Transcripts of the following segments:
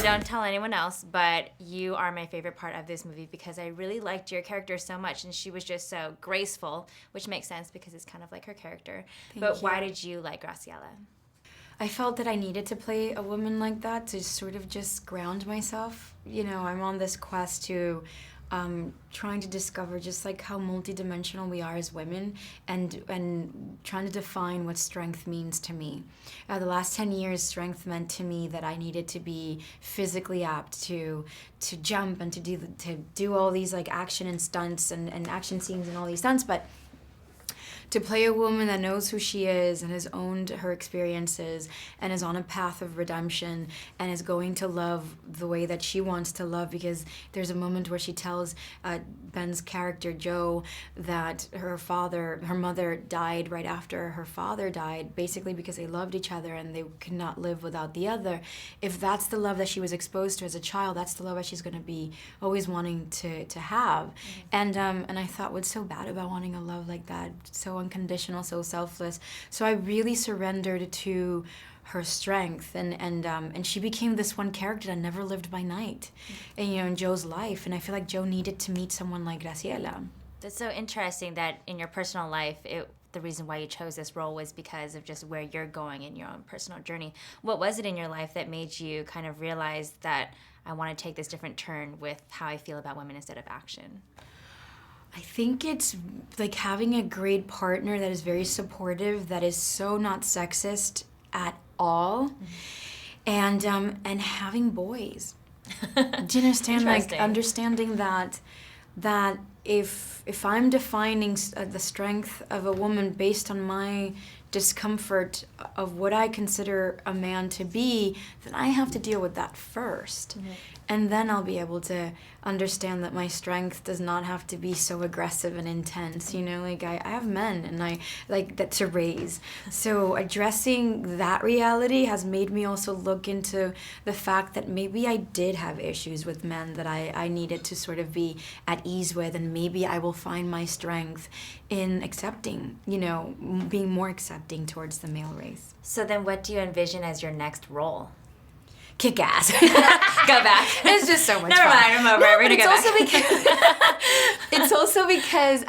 don't tell anyone else, but you are my favorite part of this movie because I really liked your character so much, and she was just so graceful, which makes sense because it's kind of like her character. But why did you like Graciela? I felt that I needed to play a woman like that to sort of just ground myself. You know, I'm on this quest to trying to discover just like how multidimensional we are as women, and trying to define what strength means to me. The last 10 years, strength meant to me that I needed to be physically apt to jump and to do all these like action and stunts and action scenes and all these stunts, but to play a woman that knows who she is and has owned her experiences and is on a path of redemption and is going to love the way that she wants to love, because there's a moment where she tells Ben's character, Joe, that her mother died right after her father died, basically because they loved each other and they could not live without the other. If that's the love that she was exposed to as a child, that's the love that she's going to be always wanting to have. And I thought, what's so bad about wanting a love like that? So unconditional, so selfless. So I really surrendered to her strength, and she became this one character that never lived by night, and, you know, in Joe's life. And I feel like Joe needed to meet someone like Graciela. That's so interesting that in your personal life, the reason why you chose this role was because of just where you're going in your own personal journey. What was it in your life that made you kind of realize that I want to take this different turn with how I feel about women instead of action? I think it's like having a great partner that is very supportive, that is so not sexist at all, and having boys. Do you understand? Like understanding that if I'm defining the strength of a woman based on my discomfort of what I consider a man to be, then I have to deal with that first. And then I'll be able to understand that my strength does not have to be so aggressive and intense. You know, like I have men and I like that to raise. So addressing that reality has made me also look into the fact that maybe I did have issues with men that I needed to sort of be at ease with, and maybe I will find my strength in accepting, you know, being more accepting towards the male race. So then what do you envision as your next role? Kick ass. Go back. It's just so much Never fun. mind, I'm over it. We're gonna go back. It's also because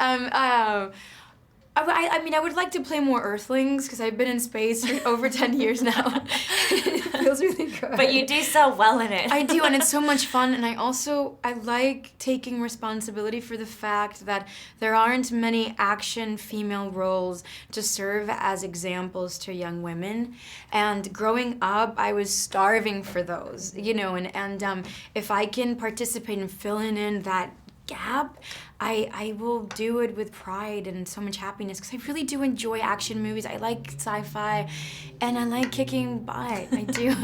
I mean, I would like to play more Earthlings because I've been in space for over 10 years now. It feels really good. But you do so well in it. I do, and it's so much fun. And I like taking responsibility for the fact that there aren't many action female roles to serve as examples to young women. And growing up, I was starving for those, you know, and if I can participate in filling in that gap, I will do it with pride and so much happiness, because I really do enjoy action movies. I like sci-fi, and I like kicking butt. I do.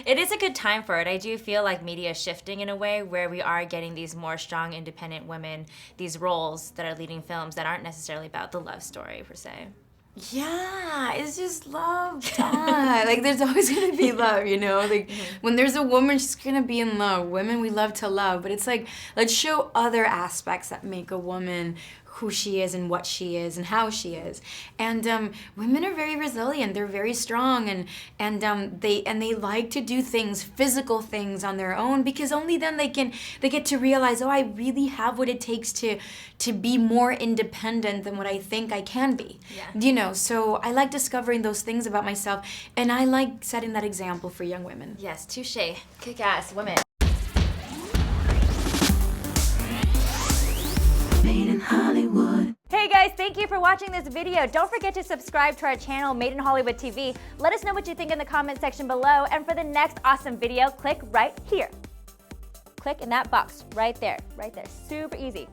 It is a good time for it. I do feel like media is shifting in a way where we are getting these more strong, independent women, these roles that are leading films that aren't necessarily about the love story per se. Yeah, it's just love time. Like, there's always gonna be love, you know? Like, when there's a woman, she's gonna be in love. Women, we love to love, but it's like, let's show other aspects that make a woman who she is and what she is and how she is. And women are very resilient. They're very strong, and they like to do things, physical things on their own, because only then they get to realize, oh, I really have what it takes to be more independent than what I think I can be. Yeah. You know, so I like discovering those things about myself, and I like setting that example for young women. Yes, touche. Kick-ass women. Made in Hollywood. Hey guys, thank you for watching this video. Don't forget to subscribe to our channel, Made in Hollywood TV. Let us know what you think in the comment section below. And for the next awesome video, click right here. Click in that box right there. Super easy.